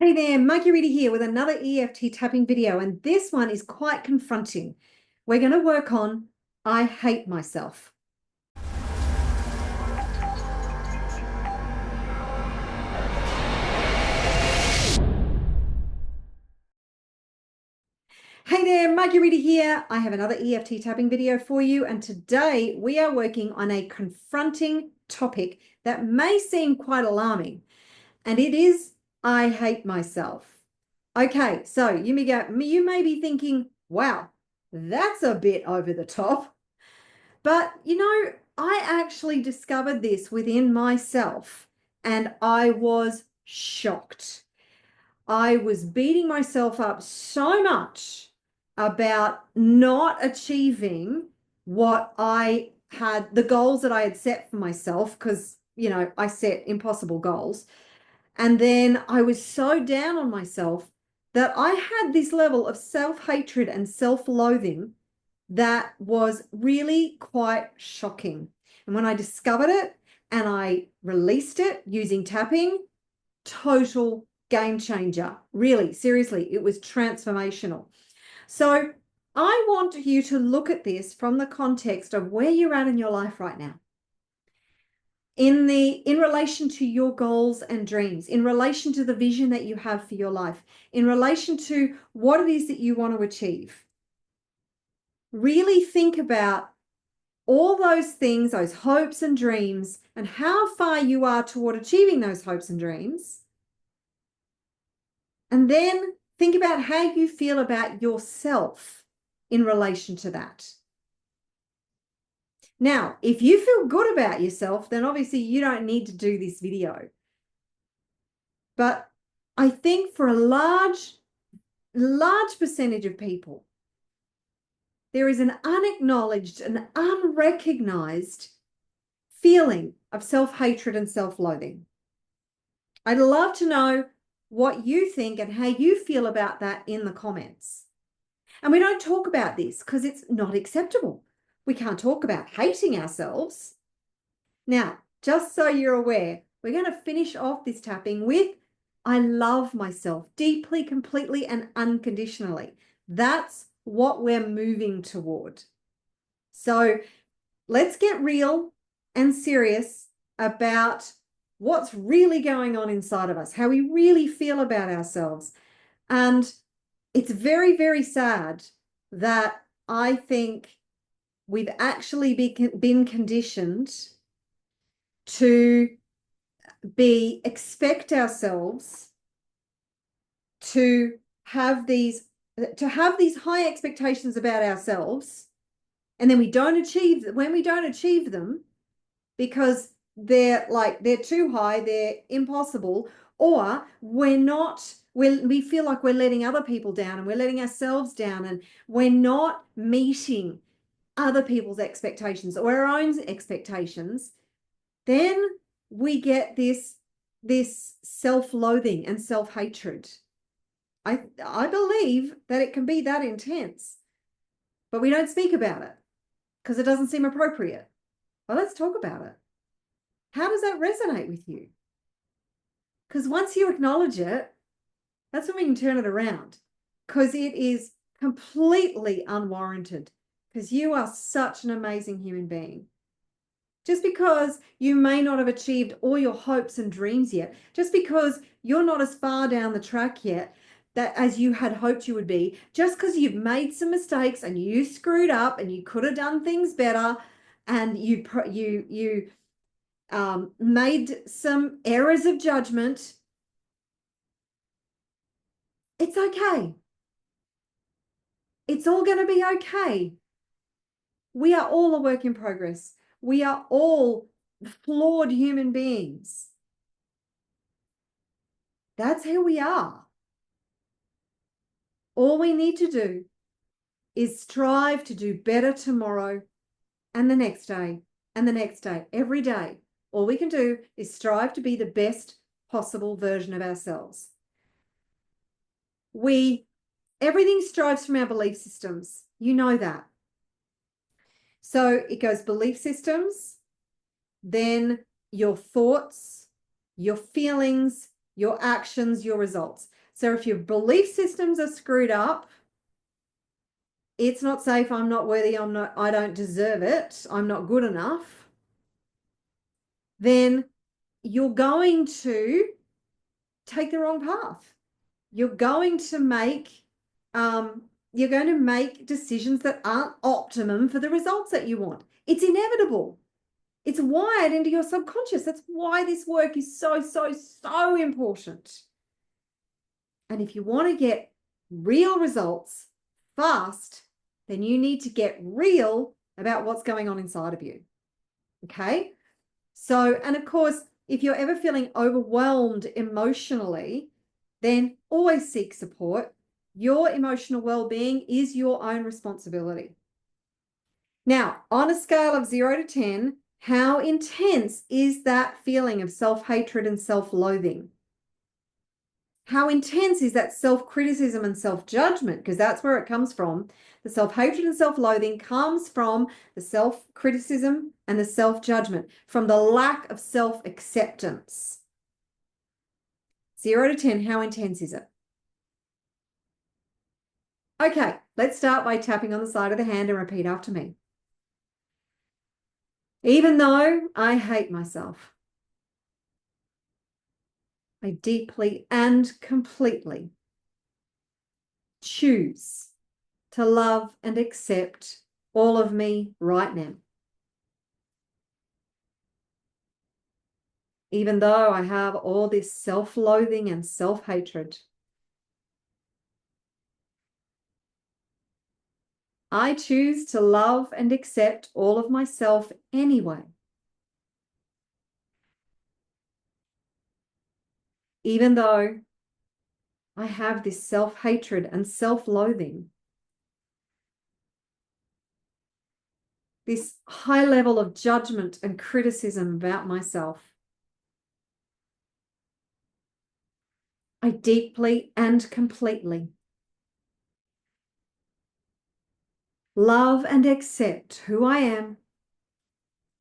Hey there, Marguerita here with another EFT tapping video, and this one is quite confronting. We're going to work on I hate myself. Hey there, Marguerita here. I have another EFT tapping video for you, and today we are working on a confronting topic that may seem quite alarming, and it is I hate myself. Okay, so you may be thinking, wow, that's a bit over the top. But I actually discovered this within myself and I was shocked. I was beating myself up so much about not achieving what the goals that I had set for myself, because, I set impossible goals. And then I was so down on myself that I had this level of self-hatred and self-loathing that was really quite shocking. And when I discovered it and I released it using tapping, total game changer. Really, seriously, it was transformational. So I want you to look at this from the context of where you're at in your life right now. In relation to your goals and dreams, in relation to the vision that you have for your life, in relation to what it is that you want to achieve. Really think about all those things, those hopes and dreams, and how far you are toward achieving those hopes and dreams. And then think about how you feel about yourself in relation to that. Now, if you feel good about yourself, then obviously you don't need to do this video. But I think for a large percentage of people, there is an unacknowledged and unrecognized feeling of self-hatred and self-loathing. I'd love to know what you think and how you feel about that in the comments. And we don't talk about this because it's not acceptable. We can't talk about hating ourselves. Now, just so you're aware, we're going to finish off this tapping with I love myself deeply, completely, and unconditionally. That's what we're moving toward. So let's get real and serious about what's really going on inside of us, how we really feel about ourselves. And it's very, very sad that I think we've actually been conditioned to expect ourselves to have these high expectations about ourselves, and then when we don't achieve them because they're too high, they're impossible, or we feel like we're letting other people down and we're letting ourselves down and we're not meeting other people's expectations or our own expectations, then we get this self-loathing and self-hatred. I believe that it can be that intense, but we don't speak about it because it doesn't seem appropriate. Well, let's talk about it. How does that resonate with you? Because once you acknowledge it, that's when we can turn it around, because it is completely unwarranted, because you are such an amazing human being. Just because you may not have achieved all your hopes and dreams yet, just because you're not as far down the track yet that as you had hoped you would be, just because you've made some mistakes and you screwed up and you could have done things better and you made some errors of judgment, it's okay. It's all going to be okay. We are all a work in progress. We are all flawed human beings. That's who we are. All we need to do is strive to do better tomorrow and the next day and the next day, every day. All we can do is strive to be the best possible version of ourselves. Everything strives from our belief systems. You know that. So it goes belief systems, then your thoughts, your feelings, your actions, your results. So if your belief systems are screwed up, it's not safe, I'm not worthy, I don't deserve it, I'm not good enough, then you're going to take the wrong path. You're going to make decisions that aren't optimum for the results that you want. It's inevitable. It's wired into your subconscious. That's why this work is so, so, so important. And if you want to get real results fast, then you need to get real about what's going on inside of you. Okay? So, and of course, if you're ever feeling overwhelmed emotionally, then always seek support. Your emotional well-being is your own responsibility. Now, on a scale of 0 to 10, how intense is that feeling of self-hatred and self-loathing? How intense is that self-criticism and self-judgment? Because that's where it comes from. The self-hatred and self-loathing comes from the self-criticism and the self-judgment, from the lack of self-acceptance. 0 to 10, how intense is it? Okay, let's start by tapping on the side of the hand and repeat after me. Even though I hate myself, I deeply and completely choose to love and accept all of me right now. Even though I have all this self-loathing and self-hatred, I choose to love and accept all of myself anyway. Even though I have this self-hatred and self-loathing, this high level of judgment and criticism about myself, I deeply and completely love and accept who I am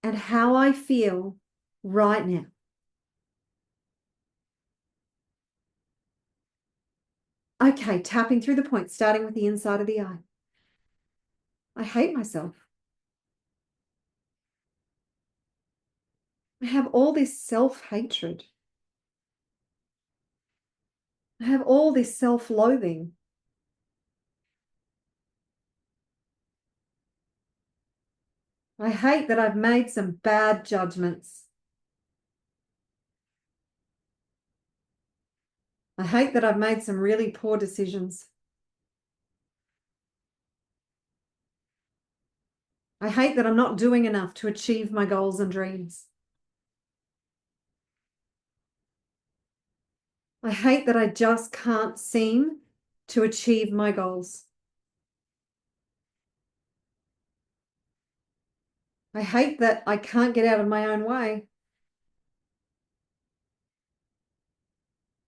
and how I feel right now. Okay, tapping through the points, starting with the inside of the eye. I hate myself. I have all this self-hatred. I have all this self-loathing. I hate that I've made some bad judgments. I hate that I've made some really poor decisions. I hate that I'm not doing enough to achieve my goals and dreams. I hate that I just can't seem to achieve my goals. I hate that I can't get out of my own way.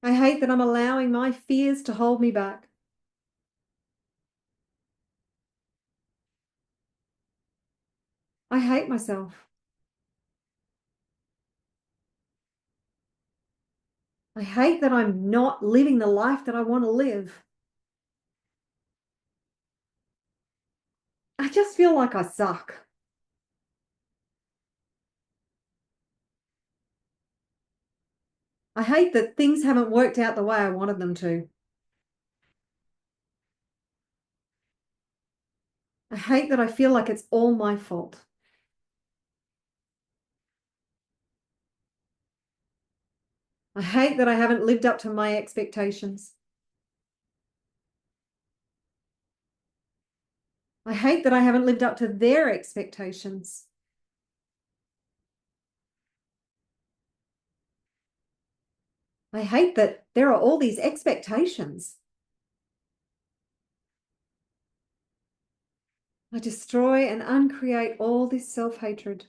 I hate that I'm allowing my fears to hold me back. I hate myself. I hate that I'm not living the life that I want to live. I just feel like I suck. I hate that things haven't worked out the way I wanted them to. I hate that I feel like it's all my fault. I hate that I haven't lived up to my expectations. I hate that I haven't lived up to their expectations. I hate that there are all these expectations. I destroy and uncreate all this self-hatred.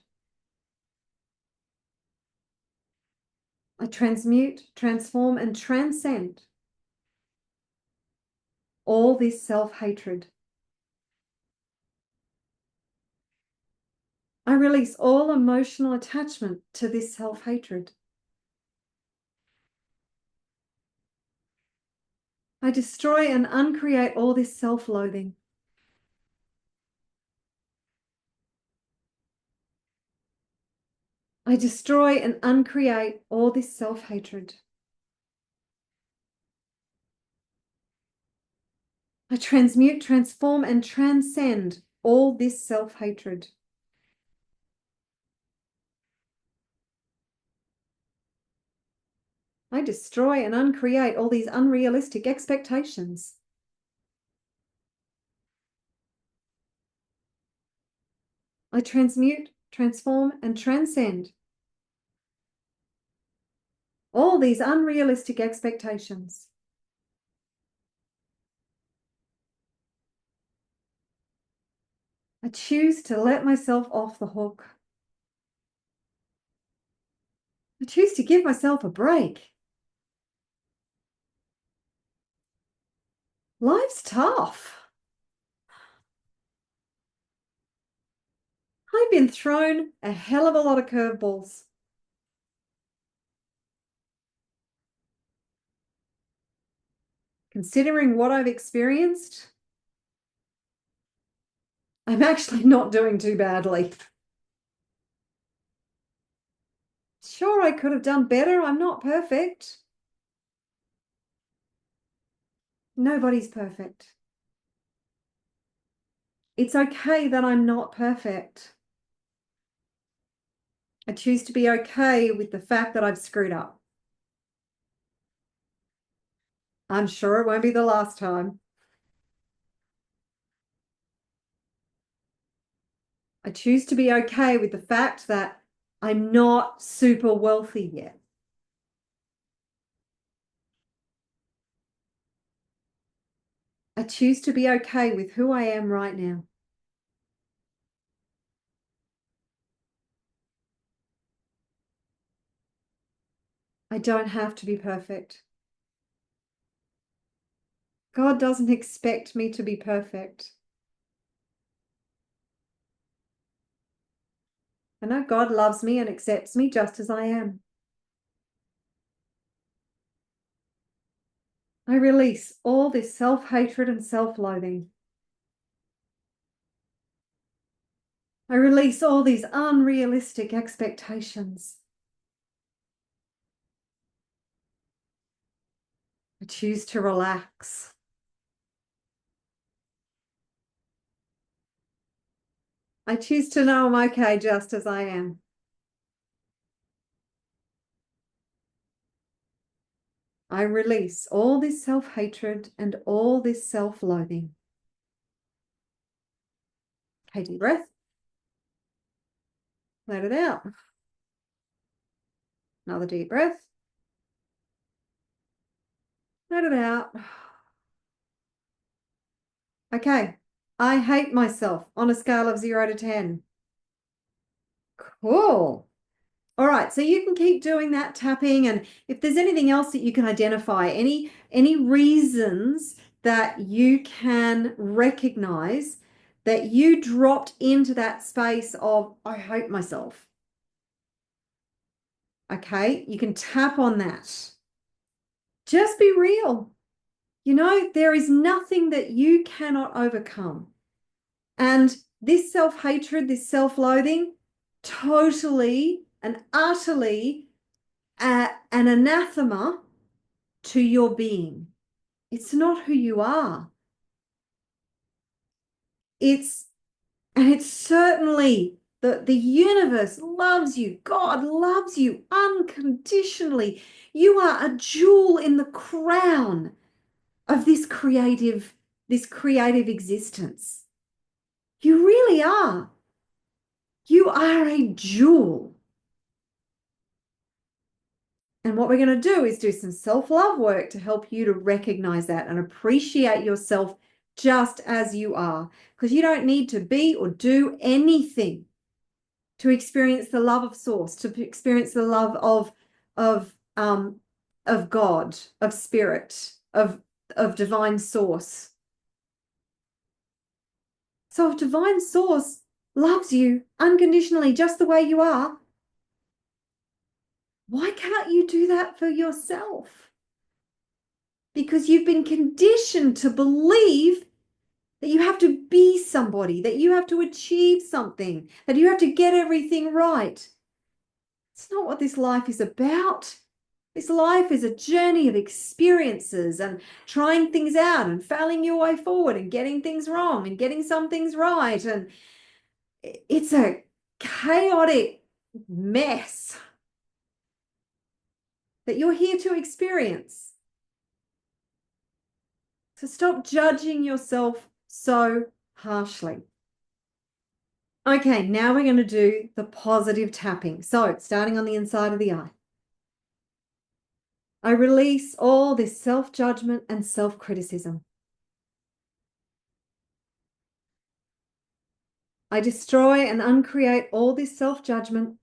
I transmute, transform, and transcend all this self-hatred. I release all emotional attachment to this self-hatred. I destroy and uncreate all this self-loathing. I destroy and uncreate all this self-hatred. I transmute, transform, and transcend all this self-hatred. I destroy and uncreate all these unrealistic expectations. I transmute, transform, and transcend all these unrealistic expectations. I choose to let myself off the hook. I choose to give myself a break. Life's tough. I've been thrown a hell of a lot of curveballs. Considering what I've experienced, I'm actually not doing too badly. Sure, I could have done better. I'm not perfect. Nobody's perfect. It's okay that I'm not perfect. I choose to be okay with the fact that I've screwed up. I'm sure it won't be the last time. I choose to be okay with the fact that I'm not super wealthy yet. I choose to be okay with who I am right now. I don't have to be perfect. God doesn't expect me to be perfect. I know God loves me and accepts me just as I am. I release all this self-hatred and self-loathing. I release all these unrealistic expectations. I choose to relax. I choose to know I'm okay just as I am. I release all this self-hatred and all this self-loathing. Okay, deep breath. Let it out. Another deep breath. Let it out. Okay, I hate myself on a scale of 0 to 10. Cool. All right, so you can keep doing that tapping, and if there's anything else that you can identify, any reasons that you can recognize that you dropped into that space of, I hate myself. Okay, you can tap on that. Just be real. You know, there is nothing that you cannot overcome. And this self-hatred, this self-loathing, totally and utterly an anathema to your being. It's not who you are. And it's certainly the universe loves you. God loves you unconditionally. You are a jewel in the crown of this creative existence. You really are. You are a jewel. And what we're going to do is do some self-love work to help you to recognize that and appreciate yourself just as you are, because you don't need to be or do anything to experience the love of source, to experience the love of God, of spirit, of divine source. So if divine source loves you unconditionally just the way you are, why can't you do that for yourself? because you've been conditioned to believe that you have to be somebody, that you have to achieve something, that you have to get everything right. It's not what this life is about. This life is a journey of experiences and trying things out and failing your way forward and getting things wrong and getting some things right. And it's a chaotic mess that you're here to experience. So stop judging yourself so harshly. Okay, now we're going to do the positive tapping. So starting on the inside of the eye. I release all this self-judgment and self-criticism. I destroy and uncreate all this self-judgment.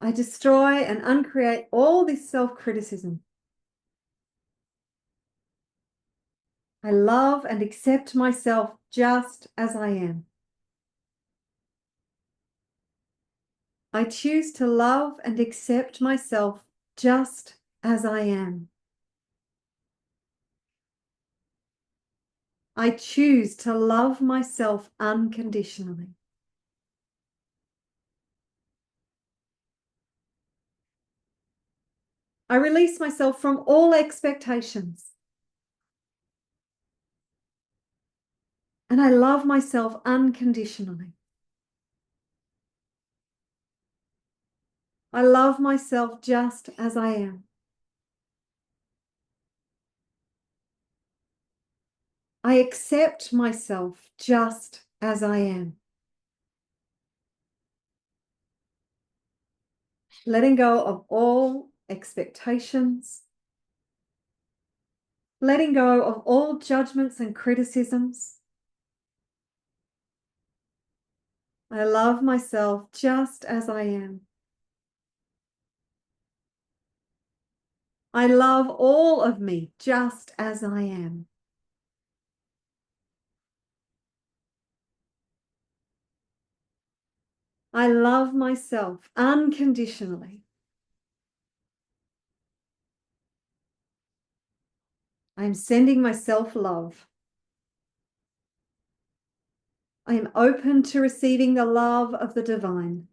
I destroy and uncreate all this self-criticism. I love and accept myself just as I am. I choose to love and accept myself just as I am. I choose to love myself unconditionally. I release myself from all expectations. And I love myself unconditionally. I love myself just as I am. I accept myself just as I am. Letting go of all expectations. Letting go of all judgments and criticisms. I love myself just as I am. I love all of me just as I am. I love myself unconditionally. I am sending myself love. I am open to receiving the love of the divine.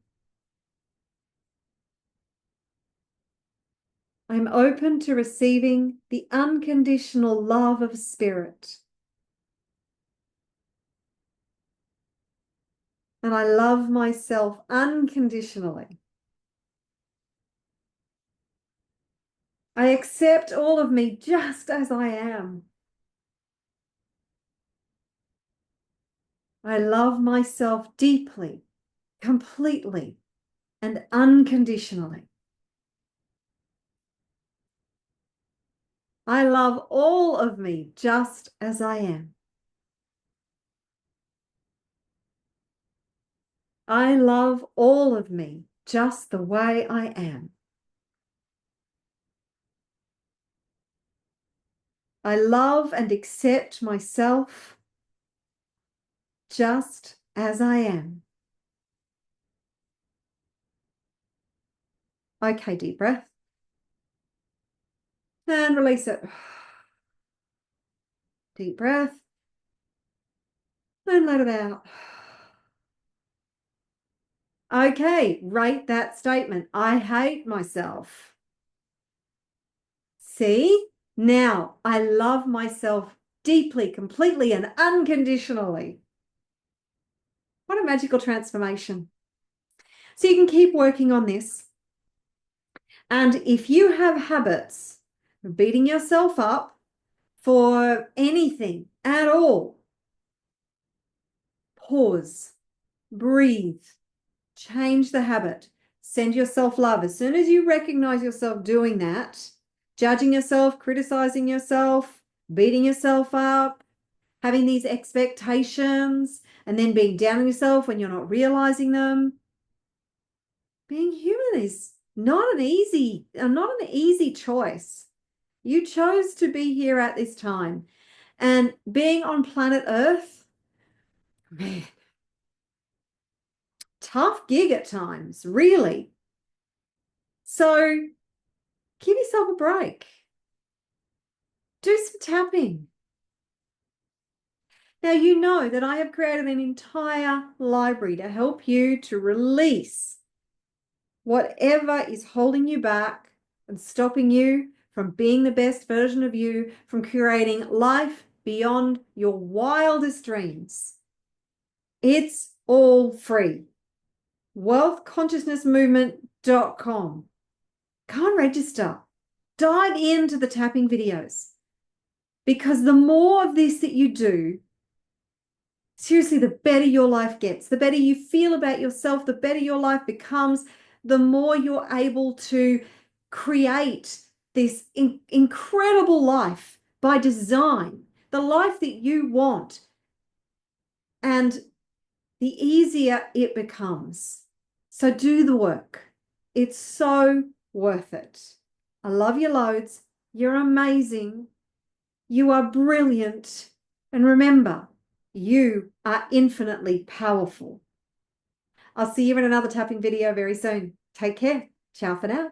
I am open to receiving the unconditional love of spirit. And I love myself unconditionally. I accept all of me just as I am. I love myself deeply, completely, and unconditionally. I love all of me just as I am. I love all of me just the way I am. I love and accept myself just as I am. Okay, deep breath. And release it. Deep breath. And let it out. Okay, rate that statement. I hate myself. See? Now I love myself deeply, completely, and unconditionally. What a magical transformation. So you can keep working on this. And if you have habits of beating yourself up for anything at all, pause, breathe, change the habit, send yourself love. As soon as you recognize yourself doing that, judging yourself, criticizing yourself, beating yourself up, having these expectations, and then being down on yourself when you're not realizing them, being human is not an easy choice. You chose to be here at this time. And being on planet Earth, man, tough gig at times, really. So Give yourself a break. Do some tapping. Now, you know that I have created an entire library to help you to release whatever is holding you back and stopping you from being the best version of you, from creating life beyond your wildest dreams. It's all free. wealthconsciousnessmovement.com. Go and register. Dive into the tapping videos, because the more of this that you do, seriously, the better your life gets, the better you feel about yourself, the better your life becomes, the more you're able to create this incredible life by design, the life that you want, and the easier it becomes. So do the work. It's so worth it. I love you loads. You're amazing. You are brilliant. And remember, you are infinitely powerful. I'll see you in another tapping video very soon. Take care. Ciao for now.